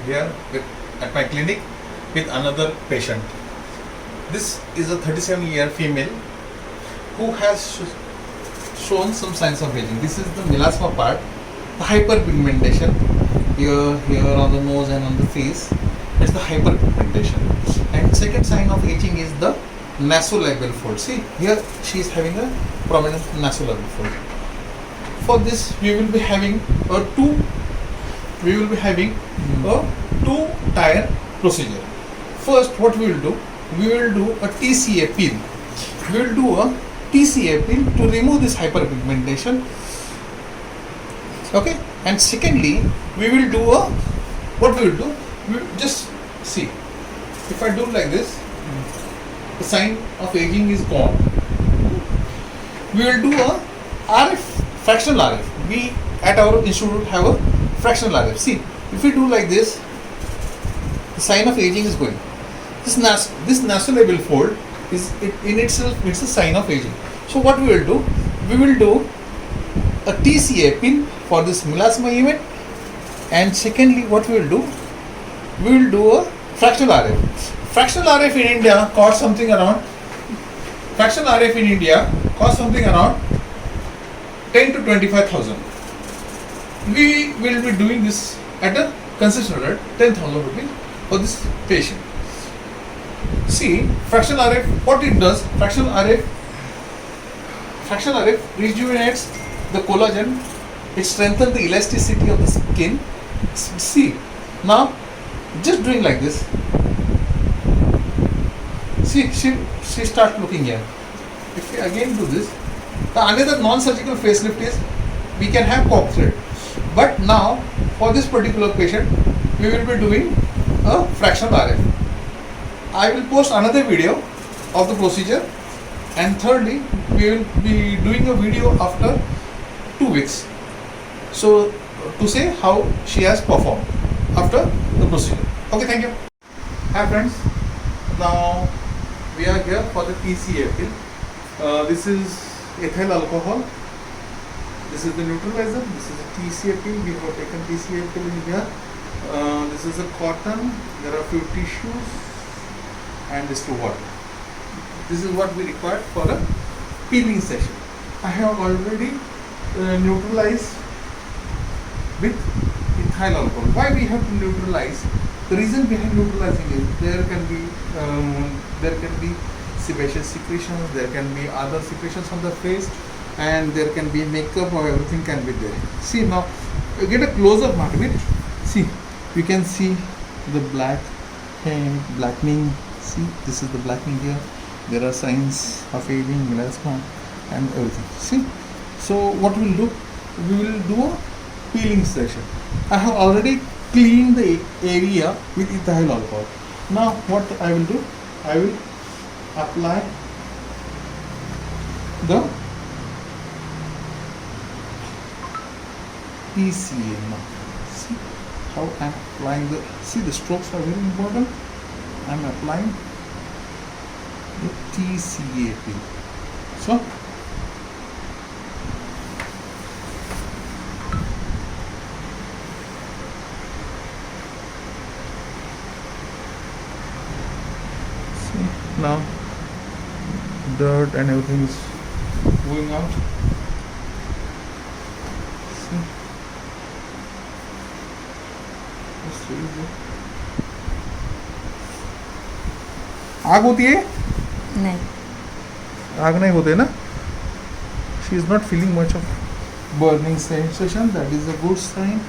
here at my clinic with another patient. This is a 37-year female who has shown some signs of aging. This is the melasma part, the hyperpigmentation here on the nose and on the face. It's the hyperpigmentation. And second sign of aging is the nasolabial fold. See here she is having a prominent nasolabial fold. For this we will be having a two-tier procedure. First, what we will do? We will do a TCA peel. We will do a TCA peel to remove this hyperpigmentation. Okay. And secondly, we will do a what we will do? We will just see. If I do like this, the sign of aging is gone. We will do a RF, fractional RF. We at our institute have a fractional RF. See, if we do like this, the sign of aging is going. This nasolabial fold is in itself, it's a sign of aging. So what we will do? We will do a TCA pin for this melasma event, and secondly, what we will do? We will do a fractional RF. Fractional RF in India costs something around 10 to 25,000. We will be doing this at a concession rate 10,000 rupees for this patient. See, fractional RF, what it does? Fractional RF rejuvenates the collagen. It strengthens the elasticity of the skin. See, now just doing like this. See, she starts looking here. If we again do this, the another non-surgical facelift is we can have pop thread. But now for this particular patient, we will be doing a fractional RF. I will post another video of the procedure, and thirdly, we will be doing a video after 2 weeks. So to say how she has performed after the procedure. Okay, thank you. Hi friends. Now we are here for the TCA pill. This is ethyl alcohol. This is the neutralizer. This is a TCA pill. We have taken TCA pill in here. This is a cotton. There are few tissues, and this to water. This is what we require for a peeling session. I have already neutralized with ethyl alcohol. Why we have to neutralize? The reason behind neutralizing is there can be sebaceous secretions, there can be other secretions on the face, and there can be makeup or everything can be there. See now, get a close-up of it. See, you can see the blackening. See, this is the blackening here. There are signs of aging, melasma, and everything. See, so what we'll do? We will do a peeling session. I have already cleaned the area with ethyl alcohol. Now what I will do? I will apply the TCA now. See how I am applying the. See, the strokes are very important. I am applying the TCA peel. So now dirt and everything is going out. See, आग होती है? नहीं, आग नहीं होते ना? She is not feeling much of burning sensation. That is a good sign.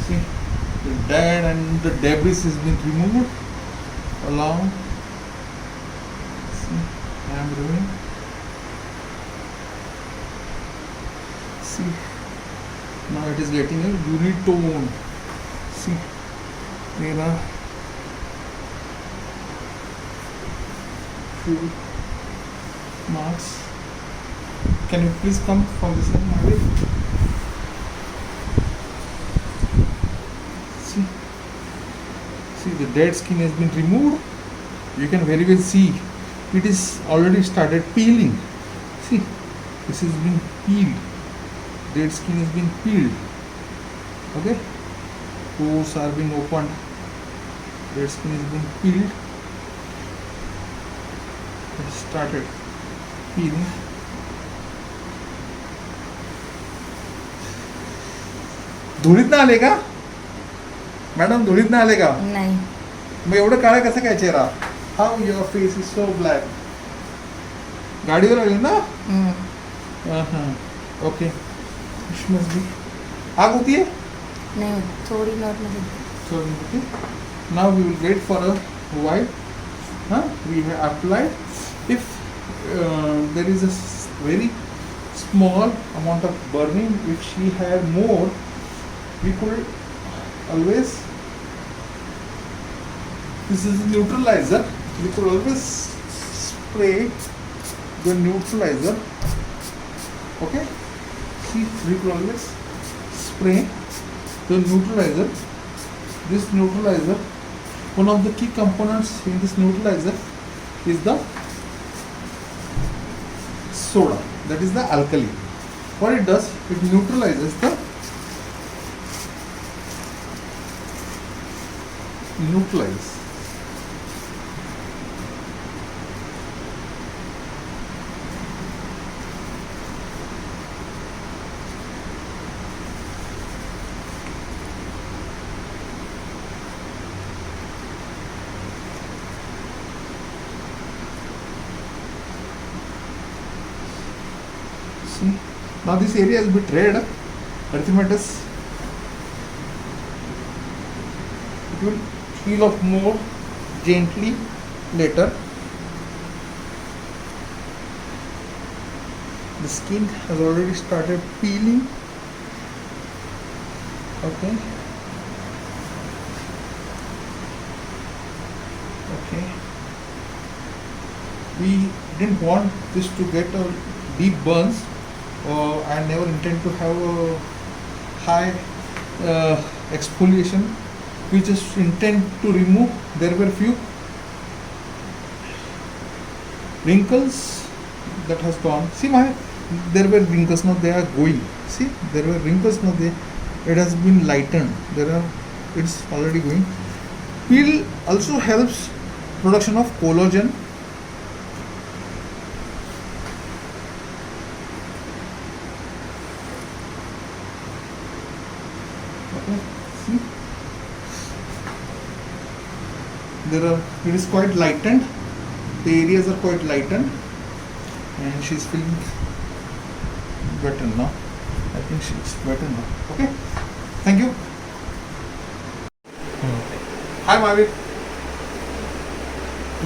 See, the dead and the debris has been removed along. See, I am removing. See, now it is getting a unitone. See, there are few marks. Can you please come from this side, Mahavir? See, the dead skin has been removed. You can very well see it is already started peeling. See, this has been peeled. dead skin is being peeled. Okay, pores are being opened, dead skin is being peeled. It started peeling. धुळीत ना आले का madam? धुळीत ना आले का? नाही. मग एवढं काळं कसं काय चेहरा? How your face is so black. गाडीवर आली ना? ओके. आग होतीये? नाही, थोडी नॉट मध्ये. So okay. Now we will wait for a while. We have applied. If there is a very small amount of burning, if she had more, we could always. This is a neutralizer. We could always spray the neutralizer. Okay. See, we could always spray the neutralizer. This neutralizer, one of the key components in this neutralizer is the soda, that is the alkali. What it does, it neutralizes the See, now this area is a bit red, erythematous. It will peel off more gently later. The skin has already started peeling. Okay. Okay. We didn't want this to get a deep burns. I never intend to have a high exfoliation. We just intend to remove. There were few wrinkles that has gone. See, there were wrinkles, now they are going. See, there were wrinkles, now it has been lightened. It's already going. Peel also helps production of collagen. See, it is quite lightened. The areas are quite lightened, and she's feeling better now. I think she's better now. Okay, thank you. Hi Mahavir.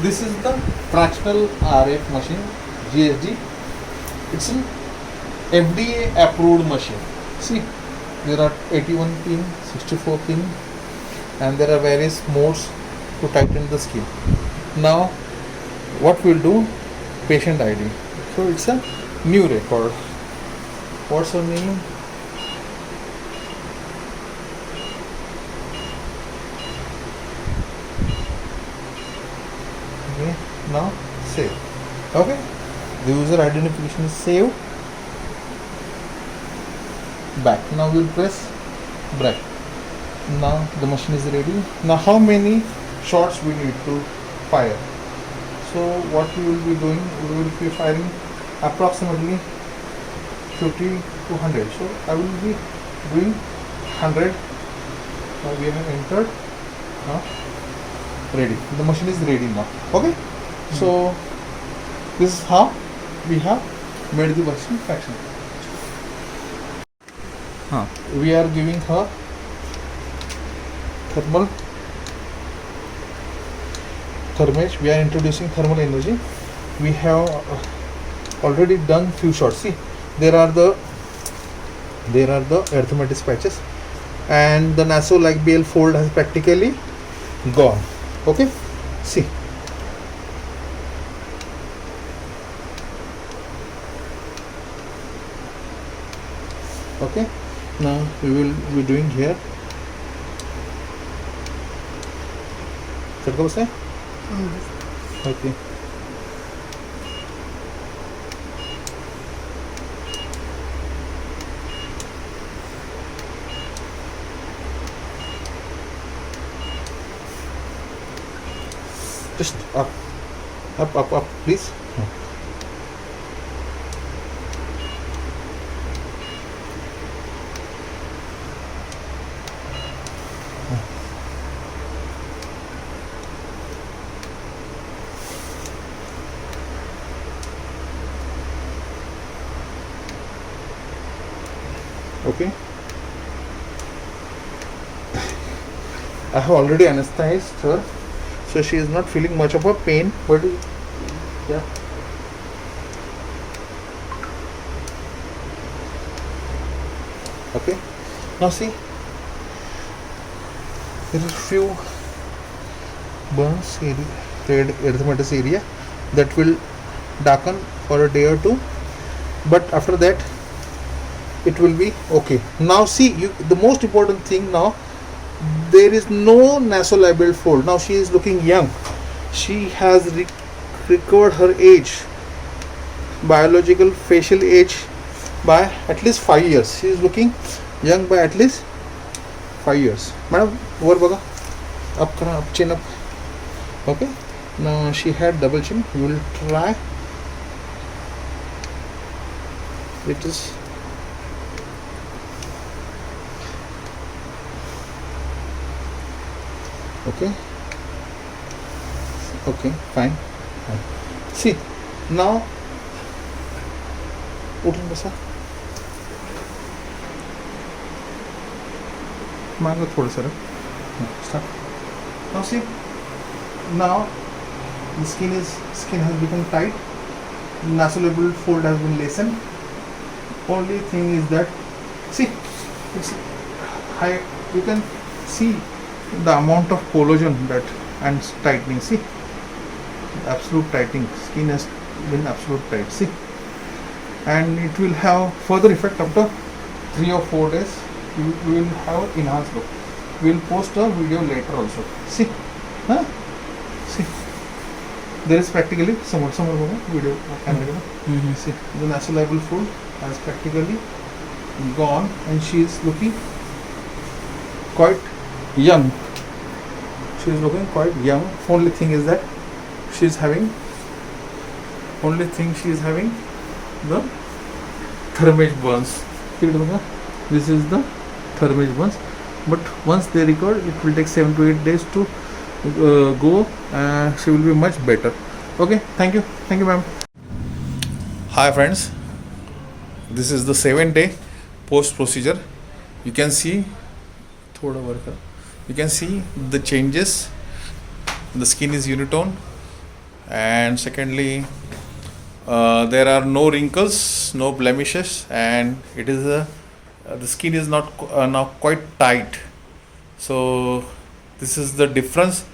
This is the fractional RF machine, GSD. It's an FDA approved machine. See, there are 81 pin, 64 pin, and there are various modes to tighten the skin. Now, what we'll do? Patient ID. So it's a new record. What's her name? Okay. Now save. Okay. The user identification is saved. Back. Now we'll press back. Now the machine is ready. Now how many shots we need to fire? So what we will be doing, we will be firing approximately 50 to 100. So I will be doing 100. Now we have entered. Now ready. The machine is ready now. Okay. So this is how we have made the vaccine fraction. We are giving her thermage. We are introducing thermal energy. We have already done few shots. See, there are the erythematous patches, and the nasolabial fold has practically gone. Okay, see. Okay, now we will be doing here. झटका बसा है? Okay. just up, please. Okay. I have already anesthetized her, so she is not feeling much of a pain. But yeah. Okay. Now see, there is few burns area, red erythematous area that will darken for a day or two, but after that it will be okay. Now see, the most important thing now, there is no nasolabial fold. Now she is looking young. She has recovered her age, biological facial age, by at least 5 years. She is looking young by at least 5 years. Madam, over baga, up kara, up chin up. Okay. Now she had double chin. We will try. It is. Okay. Okay, fine. See, now उठन बसा मांगो थोड़ा सा start. Now see, now the skin has become tight, nasolabial fold has been loosened. Only thing is that, see, it's high. You can see the amount of collagen that and tightening. See, absolute tightening. Skin has been absolute tight. See, and it will have further effect after 3 or 4 days. We will have enhanced look. We will post a video later also. See, huh? See, there is practically some video camera. See, the nasolabial fold has practically gone, and she is looking quite young. She is looking quite young. Only thing is that she is having the thermage burns. This is the thermage burns. But once they recover, it will take 7 to 8 days to go. She will be much better. Okay, thank you, ma'am. Hi friends, this is the 7th day post procedure. You can see the changes. The skin is unitone, and secondly, there are no wrinkles, no blemishes, and it is the skin is not now quite tight. So this is the difference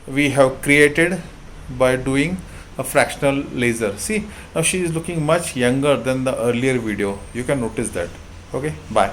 we have created by doing a fractional laser. See, now she is looking much younger than the earlier video. You can notice that. Okay, bye.